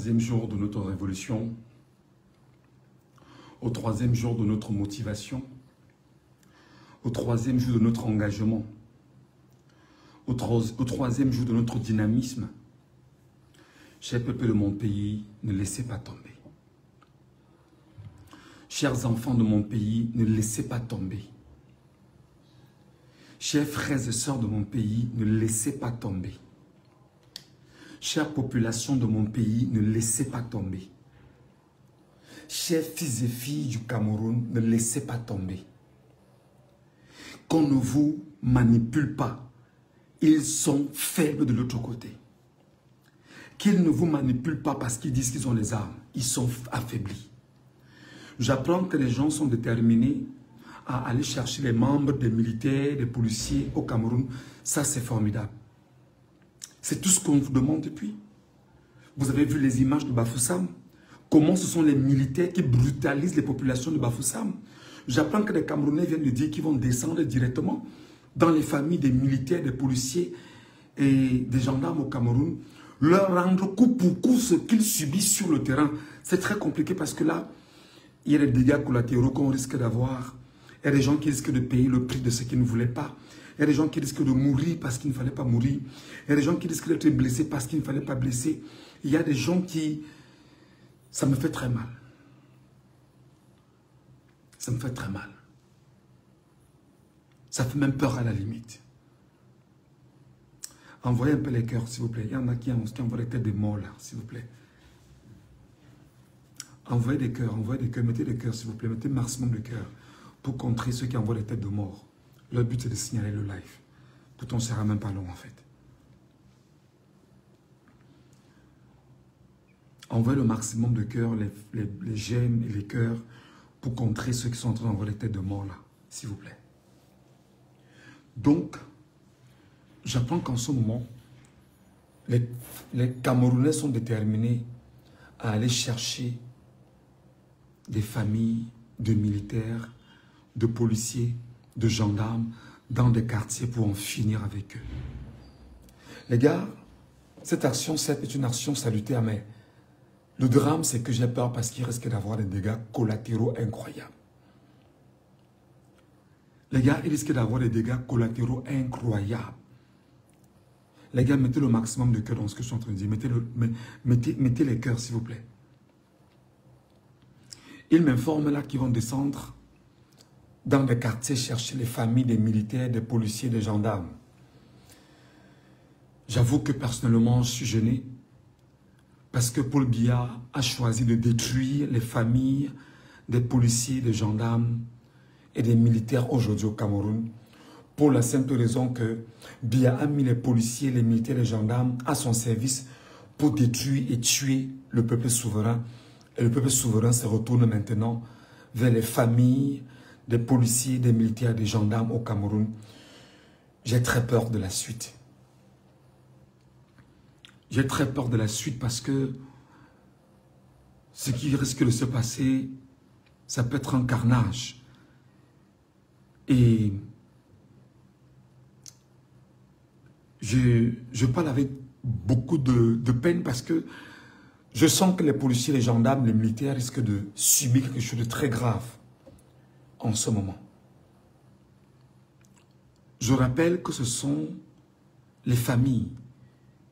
troisième jour de notre révolution, au troisième jour de notre motivation, au troisième jour de notre engagement, au troisième jour de notre dynamisme. Cher peuple de mon pays, ne laissez pas tomber. Chers enfants de mon pays, ne laissez pas tomber. Chers frères et sœurs de mon pays, ne laissez pas tomber. Chère population de mon pays, ne laissez pas tomber. Chers fils et filles du Cameroun, ne laissez pas tomber. Qu'on ne vous manipule pas. Ils sont faibles de l'autre côté. Qu'ils ne vous manipulent pas parce qu'ils disent qu'ils ont les armes. Ils sont affaiblis. J'apprends que les gens sont déterminés à aller chercher les membres des militaires, des policiers au Cameroun. Ça, c'est formidable. C'est tout ce qu'on vous demande depuis. Vous avez vu les images de Bafoussam? Comment ce sont les militaires qui brutalisent les populations de Bafoussam? J'apprends que les Camerounais viennent de dire qu'ils vont descendre directement dans les familles des militaires, des policiers et des gendarmes au Cameroun, leur rendre coup pour coup ce qu'ils subissent sur le terrain. C'est très compliqué parce que là, il y a des dégâts collatéraux qu'on risque d'avoir. Il y a des gens qui risquent de payer le prix de ce qu'ils ne voulaient pas. Il y a des gens qui risquent de mourir parce qu'il ne fallait pas mourir. Il y a des gens qui risquent d'être blessés parce qu'il ne fallait pas blesser. Il y a des gens qui... Ça me fait très mal. Ça me fait très mal. Ça fait même peur à la limite. Envoyez un peu les cœurs, s'il vous plaît. Il y en a qui envoient des têtes de morts, là, s'il vous plaît. Envoyez des cœurs, mettez des cœurs, s'il vous plaît. Mettez maximum de cœurs pour contrer ceux qui envoient des têtes de mort. Leur but, c'est de signaler le live. Pourtant, ça ne sera même pas long, en fait. Envoyez le maximum de cœurs, les j'aime et les cœurs pour contrer ceux qui sont en train d'envoyer des têtes de mort, là, s'il vous plaît. Donc, j'apprends qu'en ce moment, les Camerounais sont déterminés à aller chercher des familles de militaires, de policiers, de gendarmes dans des quartiers pour en finir avec eux. Les gars, cette action, certes, est une action salutaire, mais le drame, c'est que j'ai peur parce qu'il risque d'avoir des dégâts collatéraux incroyables. Les gars, il risque d'avoir des dégâts collatéraux incroyables. Les gars, mettez le maximum de cœur dans ce que je suis en train de dire. Mettez les cœurs, s'il vous plaît. Ils m'informent là qu'ils vont descendre dans des quartiers chercher les familles des militaires, des policiers, des gendarmes. J'avoue que personnellement, je suis gêné parce que Paul Biya a choisi de détruire les familles des policiers, des gendarmes et des militaires aujourd'hui au Cameroun pour la simple raison que Biya a mis les policiers, les militaires et les gendarmes à son service pour détruire et tuer le peuple souverain. Et le peuple souverain se retourne maintenant vers les familles des policiers, des militaires, des gendarmes au Cameroun. J'ai très peur de la suite. J'ai très peur de la suite parce que ce qui risque de se passer, ça peut être un carnage. Et je parle avec beaucoup de peine parce que je sens que les policiers, les gendarmes, les militaires risquent de subir quelque chose de très grave en ce moment. Je rappelle que ce sont les familles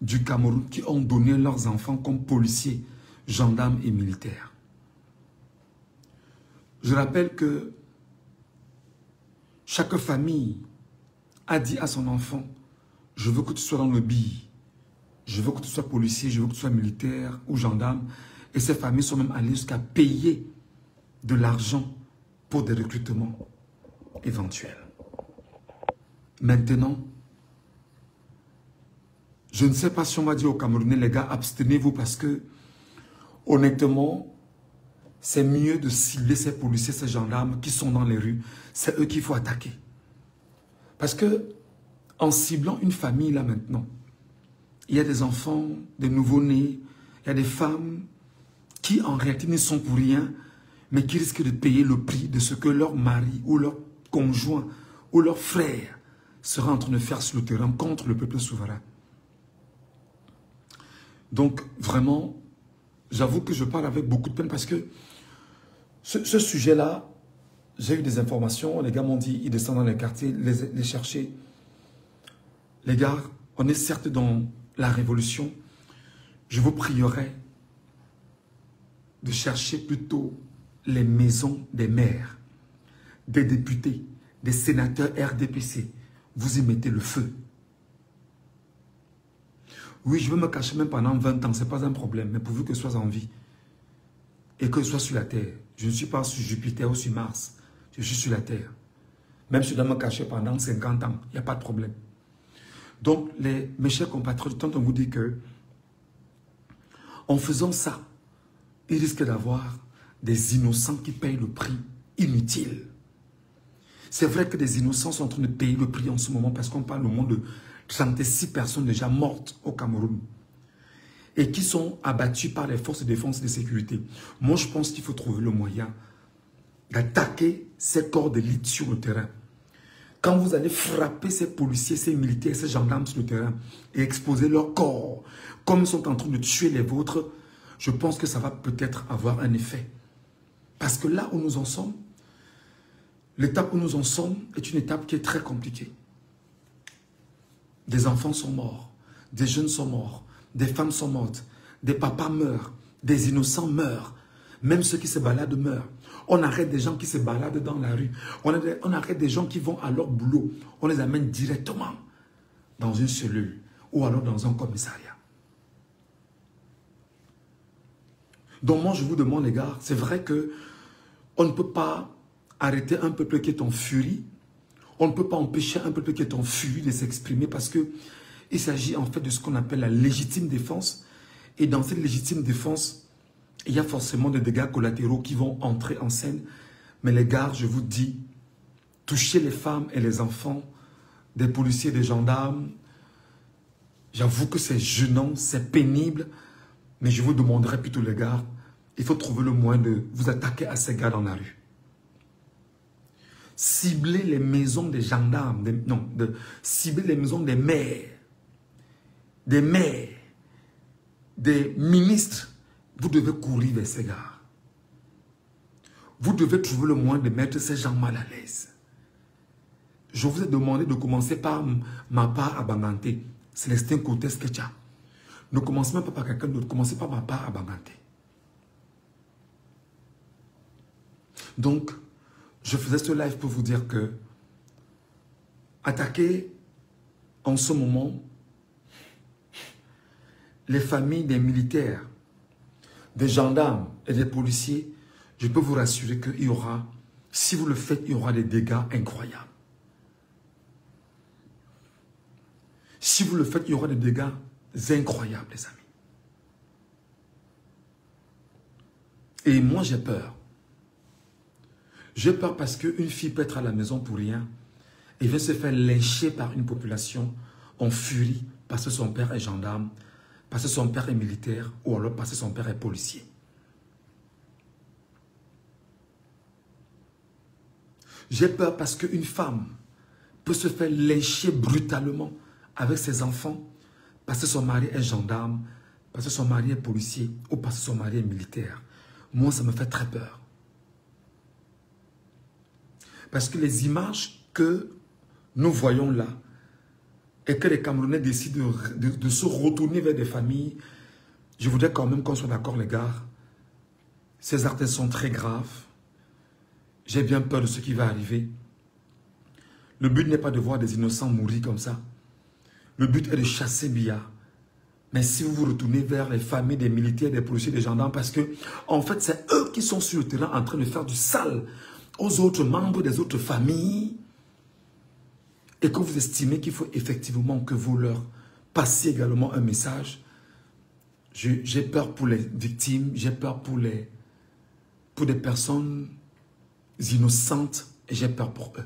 du Cameroun qui ont donné leurs enfants comme policiers, gendarmes et militaires. Je rappelle que chaque famille a dit à son enfant, je veux que tu sois dans le BI, je veux que tu sois policier, je veux que tu sois militaire ou gendarme. Et ces familles sont même allées jusqu'à payer de l'argent pour des recrutements éventuels. Maintenant, je ne sais pas si on va dire aux Camerounais, les gars, abstenez-vous parce que, honnêtement, c'est mieux de cibler ces policiers, ces gendarmes qui sont dans les rues. C'est eux qu'il faut attaquer. Parce que, en ciblant une famille là maintenant, il y a des enfants, des nouveau-nés, il y a des femmes qui en réalité ne sont pour rien, mais qui risquent de payer le prix de ce que leur mari ou leur conjoint ou leur frère sera en train de faire sur le terrain contre le peuple souverain. Donc, vraiment, j'avoue que je parle avec beaucoup de peine parce que ce sujet-là, j'ai eu des informations, les gars m'ont dit, ils descendent dans les quartiers, les chercher. Les gars, on est certes dans la révolution. Je vous prierai de chercher plutôt les maisons des maires, des députés, des sénateurs RDPC. Vous y mettez le feu. Oui, je veux me cacher même pendant 20 ans, ce n'est pas un problème, mais pourvu que je sois en vie et que je sois sur la terre. Je ne suis pas sur Jupiter ou sur Mars, je suis sur la terre. Même si je dois me cacher pendant 50 ans, il n'y a pas de problème. Donc, mes chers compatriotes, tant on vous dit que en faisant ça, il risque d'avoir des innocents qui payent le prix inutile. C'est vrai que des innocents sont en train de payer le prix en ce moment parce qu'on parle au monde de 36 personnes déjà mortes au Cameroun et qui sont abattues par les forces de défense et de sécurité. Moi, je pense qu'il faut trouver le moyen d'attaquer ces corps d'élite sur le terrain. Quand vous allez frapper ces policiers, ces militaires, ces gendarmes sur le terrain et exposer leurs corps, comme ils sont en train de tuer les vôtres, je pense que ça va peut-être avoir un effet. Parce que là où nous en sommes, l'étape où nous en sommes est une étape qui est très compliquée. Des enfants sont morts, des jeunes sont morts, des femmes sont mortes, des papas meurent, des innocents meurent, même ceux qui se baladent meurent. On arrête des gens qui se baladent dans la rue, on arrête des gens qui vont à leur boulot, on les amène directement dans une cellule ou alors dans un commissariat. Donc moi je vous demande les gars, c'est vrai que on ne peut pas arrêter un peuple qui est en furie. On ne peut pas empêcher un peuple qui est en furie de s'exprimer parce qu'il s'agit en fait de ce qu'on appelle la légitime défense. Et dans cette légitime défense, il y a forcément des dégâts collatéraux qui vont entrer en scène. Mais les gars, je vous dis, toucher les femmes et les enfants, des policiers, des gendarmes, j'avoue que c'est gênant, c'est pénible. Mais je vous demanderai plutôt les gars, il faut trouver le moyen de vous attaquer à ces gars dans la rue. Cibler les maisons des gendarmes, cibler les maisons des maires, des ministres. Vous devez courir vers ces gars. Vous devez trouver le moyen de mettre ces gens mal à l'aise. Je vous ai demandé de commencer par ma part à Banganté, Célestin Côté Sketcha. Ne commencez même pas par quelqu'un d'autre, commencez par ma part à Banganté. Donc, je faisais ce live pour vous dire que attaquer en ce moment les familles des militaires, des gendarmes et des policiers, je peux vous rassurer qu'il y aura, si vous le faites, il y aura des dégâts incroyables. Si vous le faites, il y aura des dégâts incroyables, les amis. Et moi, j'ai peur. J'ai peur parce qu'une fille peut être à la maison pour rien et vient se faire lyncher par une population en furie parce que son père est gendarme, parce que son père est militaire ou alors parce que son père est policier. J'ai peur parce qu'une femme peut se faire lyncher brutalement avec ses enfants parce que son mari est gendarme, parce que son mari est policier ou parce que son mari est militaire. Moi, ça me fait très peur. Parce que les images que nous voyons là, et que les Camerounais décident de se retourner vers des familles, je voudrais quand même qu'on soit d'accord les gars, ces actes sont très graves. J'ai bien peur de ce qui va arriver. Le but n'est pas de voir des innocents mourir comme ça. Le but est de chasser Biya. Mais si vous vous retournez vers les familles des militaires, des policiers, des gendarmes, parce que en fait c'est eux qui sont sur le terrain en train de faire du sale aux autres membres des autres familles, et que vous estimez qu'il faut effectivement que vous leur passiez également un message, j'ai peur pour les victimes, j'ai peur pour des personnes innocentes, et j'ai peur pour eux.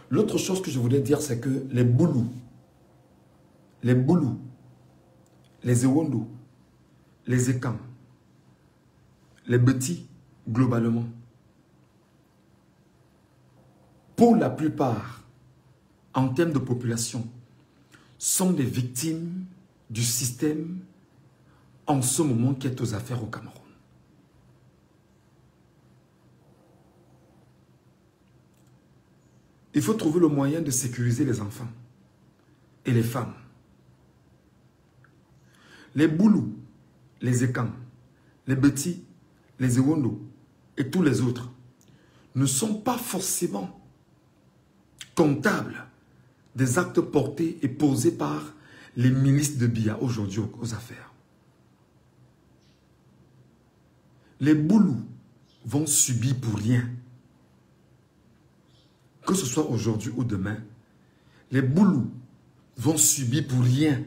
L'autre chose que je voulais dire, c'est que les Boulous, les Ewondo, les Ekans, les Betty, globalement, pour la plupart, en termes de population, sont des victimes du système en ce moment qui est aux affaires au Cameroun. Il faut trouver le moyen de sécuriser les enfants et les femmes. Les Boulous, les Ekans, les Beti, les Ewondo et tous les autres ne sont pas forcément comptables des actes portés et posés par les milices de Biya aujourd'hui aux affaires. Les Boulous vont subir pour rien. Que ce soit aujourd'hui ou demain, les Boulous vont subir pour rien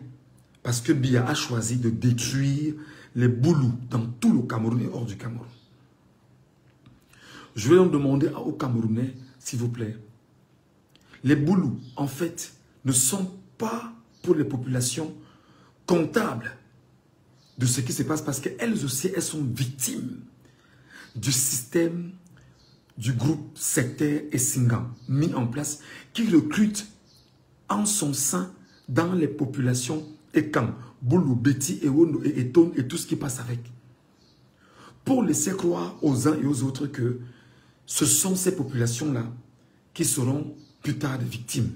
parce que Biya a choisi de détruire les Boulous dans tout le Cameroun et hors du Cameroun. Je vais donc demander aux Camerounais, s'il vous plaît, les Boulous, en fait, ne sont pas pour les populations comptables de ce qui se passe parce qu'elles aussi, elles sont victimes du système du groupe sectaire et Singan mis en place qui recrute en son sein dans les populations Ekan, Boulou, Beti, Ewondo et Eton et tout ce qui passe avec. Pour laisser croire aux uns et aux autres que ce sont ces populations-là qui seront plus tard des victimes.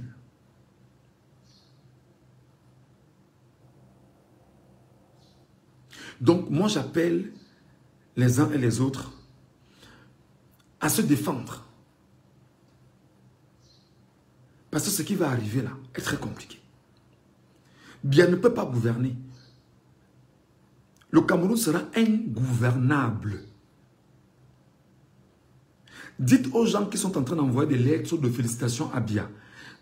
Donc moi j'appelle les uns et les autres à se défendre. Parce que ce qui va arriver là est très compliqué. Biya ne peut pas gouverner. Le Cameroun sera ingouvernable. Dites aux gens qui sont en train d'envoyer des lettres de félicitations à Biya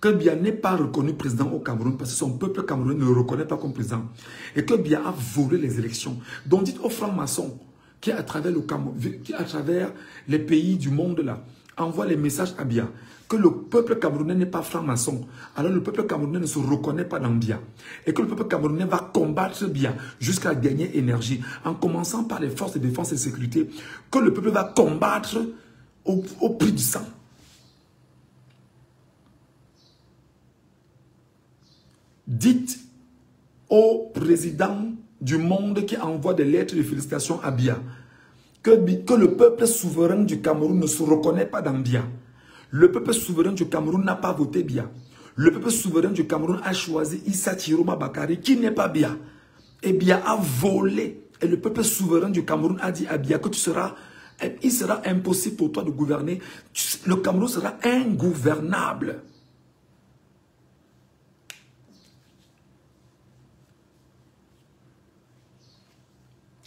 que Biya n'est pas reconnu président au Cameroun parce que son peuple camerounais ne le reconnaît pas comme président et que Biya a volé les élections. Donc dites aux francs-maçons qui à travers les pays du monde là envoient les messages à Biya que le peuple camerounais n'est pas franc-maçon, alors le peuple camerounais ne se reconnaît pas dans Biya et que le peuple camerounais va combattre Biya jusqu'à la dernière énergie en commençant par les forces de défense et de sécurité, que le peuple va combattre au prix du sang. Dites au président du monde qui envoie des lettres de félicitations à Biya que le peuple souverain du Cameroun ne se reconnaît pas dans Biya. Le peuple souverain du Cameroun n'a pas voté Biya. Le peuple souverain du Cameroun a choisi Issa Chiroma Bakary qui n'est pas Biya. Et Biya a volé. Et le peuple souverain du Cameroun a dit à Biya que il sera impossible pour toi de gouverner. Le Cameroun sera ingouvernable.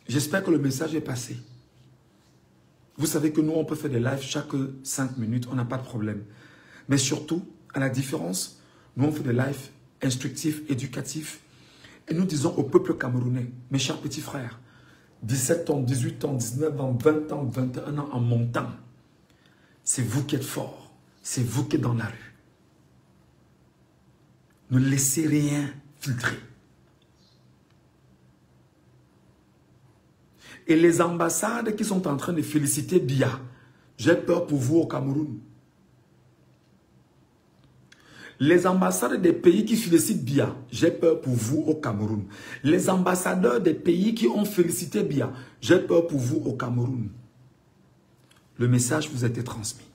J'espère que le message est passé. Vous savez que nous, on peut faire des lives chaque 5 minutes, on n'a pas de problème. Mais surtout, à la différence, nous, on fait des lives instructifs, éducatifs. Et nous disons au peuple camerounais, mes chers petits frères, 17 ans, 18 ans, 19 ans, 20 ans, 21 ans en montant, c'est vous qui êtes forts. C'est vous qui êtes dans la rue. Ne laissez rien filtrer. Et les ambassades qui sont en train de féliciter Biya, j'ai peur pour vous au Cameroun. Les ambassades des pays qui félicitent Biya, j'ai peur pour vous au Cameroun. Les ambassadeurs des pays qui ont félicité Biya, j'ai peur pour vous au Cameroun. Le message vous a été transmis.